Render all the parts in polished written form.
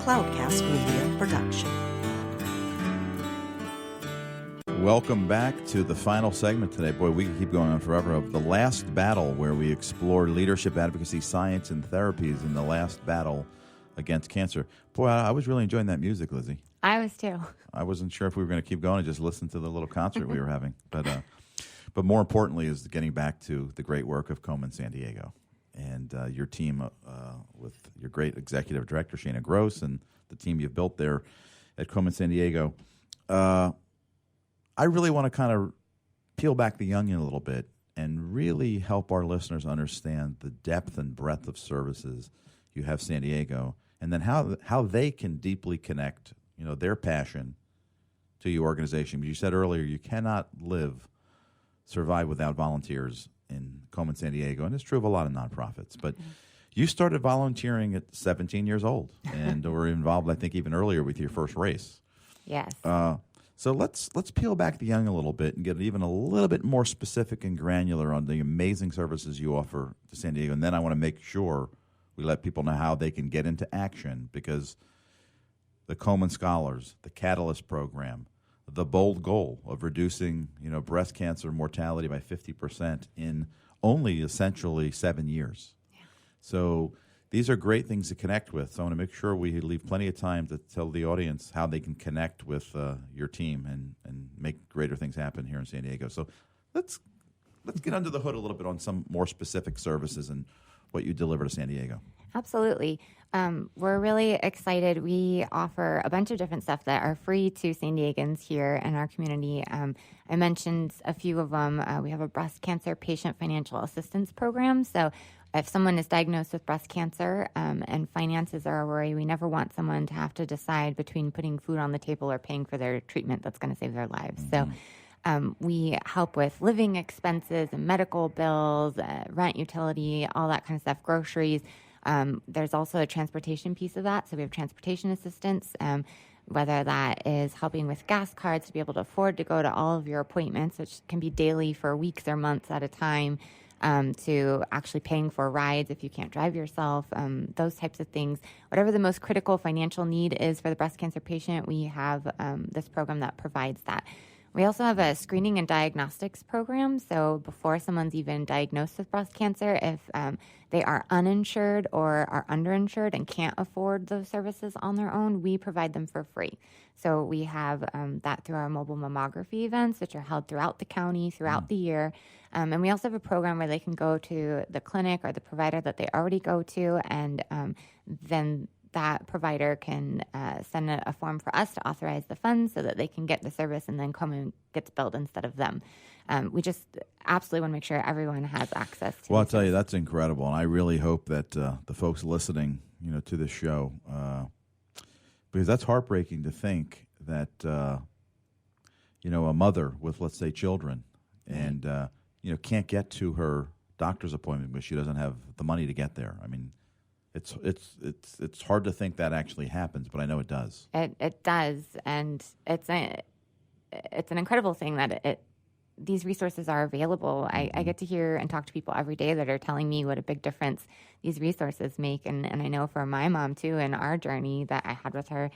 Cloudcast Media production. Welcome back to the final segment today. Boy, we can keep going on forever. Of The Last Battle, where we explore leadership, advocacy, science, and therapies in the last battle against cancer. Boy, I was really enjoying that music, Lizzie. I was too. I wasn't sure if we were going to keep going and just listen to the little concert we were having. But more importantly is getting back to the great work of Komen San Diego and your team with your great executive director, Shana Gross, and the team you've built there at Komen San Diego. I really want to kind of peel back the onion a little bit and really help our listeners understand the depth and breadth of services you have San Diego, and then how they can deeply connect, their passion to your organization. Because you said earlier you cannot survive without volunteers in Komen San Diego, and it's true of a lot of nonprofits. But you started volunteering at 17 years old, and were involved, I think, even earlier with your first race. Yes. So let's peel back the onion a little bit and get even a little bit more specific and granular on the amazing services you offer to San Diego. And then I want to make sure we let people know how they can get into action, because the Komen Scholars, the Catalyst program, the bold goal of reducing, breast cancer mortality by 50% in only essentially 7 years. Yeah. So these are great things to connect with. So I want to make sure we leave plenty of time to tell the audience how they can connect with your team and make greater things happen here in San Diego. So let's get under the hood a little bit on some more specific services and what you deliver to San Diego. Absolutely. We're really excited. We offer a bunch of different stuff that are free to San Diegans here in our community. I mentioned a few of them. We have a breast cancer patient financial assistance program. So if someone is diagnosed with breast cancer and finances are a worry, we never want someone to have to decide between putting food on the table or paying for their treatment that's going to save their lives. Mm-hmm. So we help with living expenses and medical bills, rent, utility, all that kind of stuff, groceries. There's also a transportation piece of that. So we have transportation assistance, whether that is helping with gas cards to be able to afford to go to all of your appointments, which can be daily for weeks or months at a time, to actually paying for rides if you can't drive yourself, those types of things. Whatever the most critical financial need is for the breast cancer patient, we have this program that provides that. We also have a screening and diagnostics program. So before someone's even diagnosed with breast cancer, if they are uninsured or are underinsured and can't afford those services on their own, we provide them for free. So we have that through our mobile mammography events, which are held throughout the county, throughout the year. And we also have a program where they can go to the clinic or the provider that they already go to, and then that provider can send a form for us to authorize the funds so that they can get the service, and then Komen gets billed instead of them. We just absolutely want to make sure everyone has access to. Well, I'll tell you, that's incredible, and I really hope that the folks listening, to this show, because that's heartbreaking to think that a mother with, let's say, children, and can't get to her doctor's appointment because she doesn't have the money to get there. I mean, it's hard to think that actually happens, but I know it does. It does, and it's an incredible thing that these resources are available. I get to hear and talk to people every day that are telling me what a big difference these resources make, and I know for my mom too, in our journey that I had with her,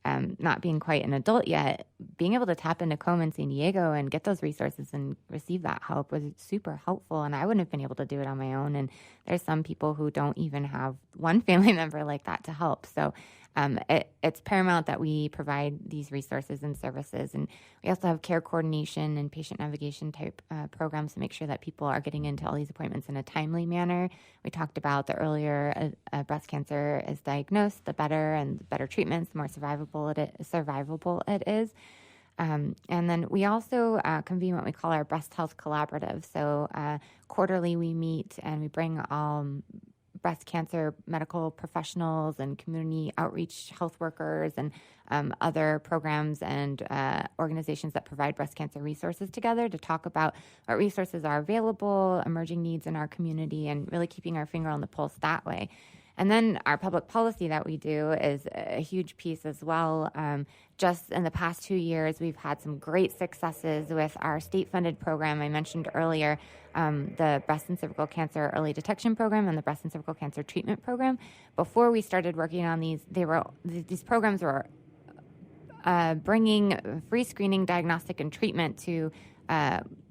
not being quite an adult yet, being able to tap into Komen San Diego and get those resources and receive that help was super helpful. And I wouldn't have been able to do it on my own. And there's some people who don't even have one family member like that to help. So it's paramount that we provide these resources and services. And we also have care coordination and patient navigation type programs to make sure that people are getting into all these appointments in a timely manner. We talked about the earlier breast cancer is diagnosed, the better, and the better treatments, the more survivable it is. And then we also convene what we call our Breast Health Collaborative. So quarterly we meet and we bring breast cancer medical professionals and community outreach health workers and other programs and organizations that provide breast cancer resources together to talk about what resources are available, emerging needs in our community, and really keeping our finger on the pulse that way. And then our public policy that we do is a huge piece as well. Just in the past 2 years, we've had some great successes with our state-funded program I mentioned earlier, the Breast and Cervical Cancer Early Detection Program and the Breast and Cervical Cancer Treatment Program. Before we started working on these programs were bringing free screening, diagnostic, and treatment to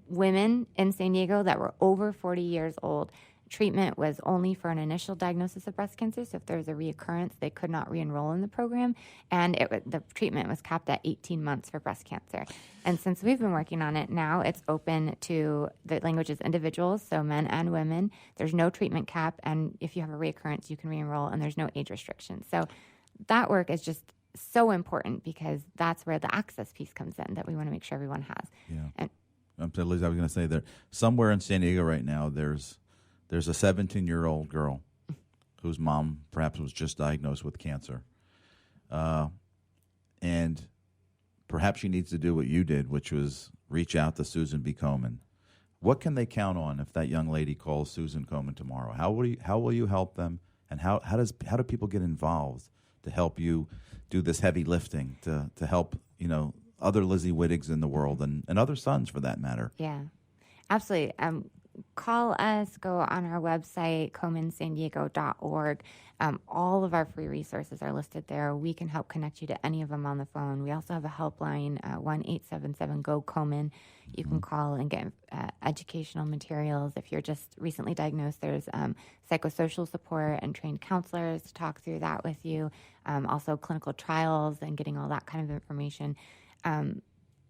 women in San Diego that were over 40 years old. Treatment was only for an initial diagnosis of breast cancer, so if there was a reoccurrence, they could not re-enroll in the program, and the treatment was capped at 18 months for breast cancer. And since we've been working on it, now it's open to the language is individuals, so men and women. There's no treatment cap, and if you have a reoccurrence, you can re-enroll, and there's no age restrictions. So that work is just so important because that's where the access piece comes in that we want to make sure everyone has. Yeah. And Liz, I was going to say that somewhere in San Diego right now, there's a 17-year-old girl whose mom perhaps was just diagnosed with cancer. And perhaps she needs to do what you did, which was reach out to Susan B. Komen. What can they count on if that young lady calls Susan Komen tomorrow? How will you help them? And how do people get involved to help you do this heavy lifting, to help, other Lizzie Wittigs in the world and other sons for that matter? Yeah, absolutely. Call us, go on our website, KomenSanDiego.org. All of our free resources are listed there. We can help connect you to any of them on the phone. We also have a helpline, 1-877-GO-KOMEN. You can call and get educational materials. If you're just recently diagnosed, there's psychosocial support and trained counselors to talk through that with you. Also clinical trials and getting all that kind of information.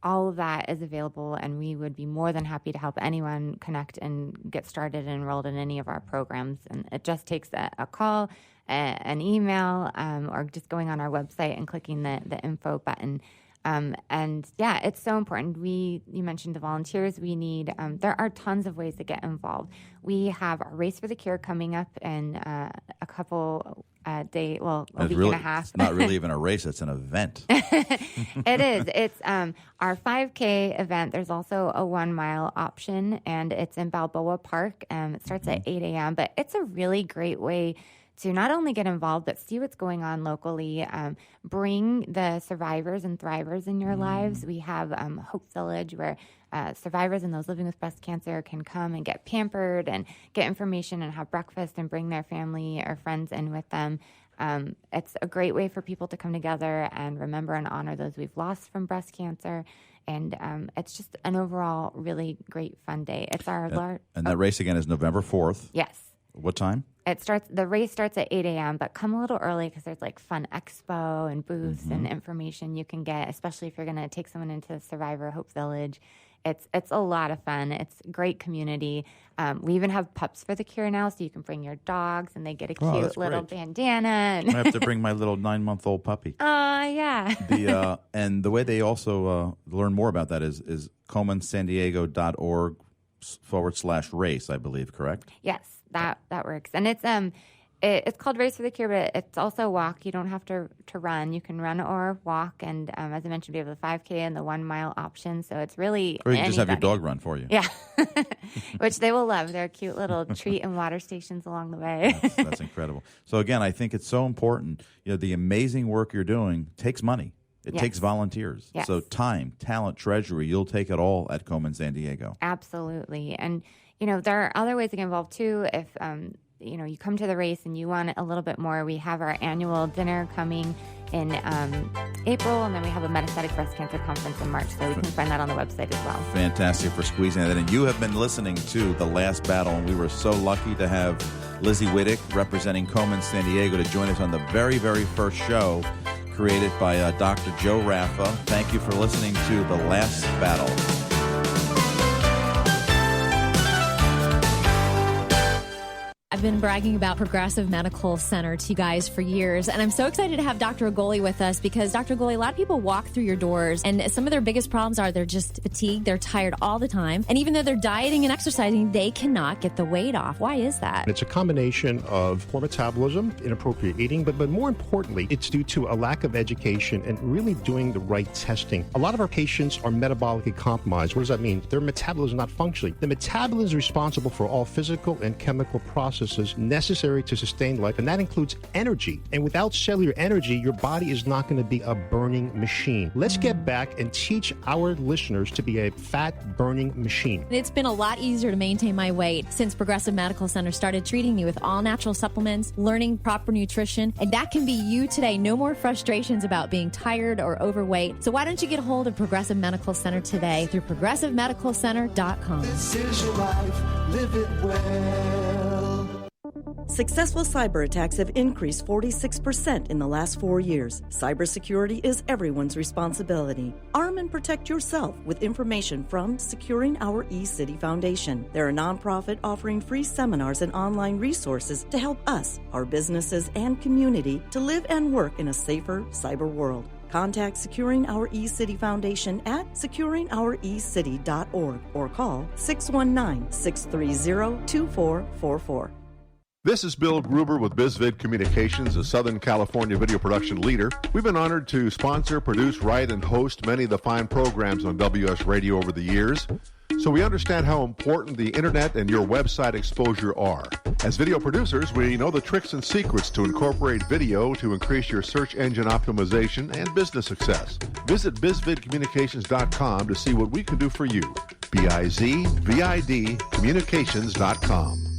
All of that is available, and we would be more than happy to help anyone connect and get started and enrolled in any of our programs. And it just takes a call, an email, or just going on our website and clicking the info button. And yeah, it's so important. You mentioned the volunteers we need. There are tons of ways to get involved. We have our Race for the Cure coming up in a couple a week and a half. It's not really even a race; it's an event. It is. It's our 5K event. There's also a 1 mile option, and it's in Balboa Park. It starts at 8 a.m., but it's a really great way to not only get involved, but see what's going on locally. Bring the survivors and thrivers in your lives. We have Hope Village, where survivors and those living with breast cancer can come and get pampered and get information and have breakfast and bring their family or friends in with them. It's a great way for people to come together and remember and honor those we've lost from breast cancer. And it's just an overall really great fun day. It's our and that race again is November 4th. Yes. What time? The race starts at 8 a.m., but come a little early because there's like fun expo and booths and information you can get, especially if you're going to take someone into Survivor Hope Village. It's a lot of fun. It's great community. We even have Pups for the Cure now, so you can bring your dogs and they get a cute little bandana. I have to bring my little 9-month-old puppy. Yeah. And the way they also learn more about that is KomenSanDiego.org/race, I believe, correct? Yes. That works. And it's called Race for the Cure, but it's also a walk. You don't have to run. You can run or walk. And as I mentioned, we have the 5K and the 1 mile option. So it's really Or you can just have your dog run for you. Yeah, which they will love. They're cute little treat and water stations along the way. That's incredible. So again, I think it's so important. The amazing work you're doing takes money. It takes volunteers. Yes. So time, talent, treasury, you'll take it all at Komen San Diego. Absolutely. And there are other ways to get involved too. If you come to the race and you want a little bit more, we have our annual dinner coming in April, and then we have a metastatic breast cancer conference in March. So you can find that on the website as well. Fantastic for squeezing that in. You have been listening to The Last Battle, and we were so lucky to have Lizzie Wittig representing Komen San Diego to join us on the very, very first show created by Dr. Joe Raffa. Thank you for listening to The Last Battle. I've been bragging about Progressive Medical Center to you guys for years, and I'm so excited to have Dr. Agoli with us because, Dr. Agoli, a lot of people walk through your doors, and some of their biggest problems are they're just fatigued, they're tired all the time, and even though they're dieting and exercising, they cannot get the weight off. Why is that? It's a combination of poor metabolism, inappropriate eating, but more importantly, it's due to a lack of education and really doing the right testing. A lot of our patients are metabolically compromised. What does that mean? Their metabolism is not functioning. The metabolism is responsible for all physical and chemical processes resources necessary to sustain life, and that includes energy. And without cellular energy, your body is not going to be a burning machine. Let's get back and teach our listeners to be a fat-burning machine. It's been a lot easier to maintain my weight since Progressive Medical Center started treating me with all-natural supplements, learning proper nutrition, and that can be you today. No more frustrations about being tired or overweight. So why don't you get a hold of Progressive Medical Center today through progressivemedicalcenter.com. This is your life, live it well. Successful cyber attacks have increased 46% in the last 4 years. Cybersecurity is everyone's responsibility. Arm and protect yourself with information from Securing Our eCity Foundation. They're a nonprofit offering free seminars and online resources to help us, our businesses, and community to live and work in a safer cyber world. Contact Securing Our eCity Foundation at securingourecity.org or call 619-630-2444. This is Bill Gruber with BizVid Communications, a Southern California video production leader. We've been honored to sponsor, produce, write, and host many of the fine programs on WS Radio over the years. So we understand how important the internet and your website exposure are. As video producers, we know the tricks and secrets to incorporate video to increase your search engine optimization and business success. Visit bizvidcommunications.com to see what we can do for you. BIZVID communications.com.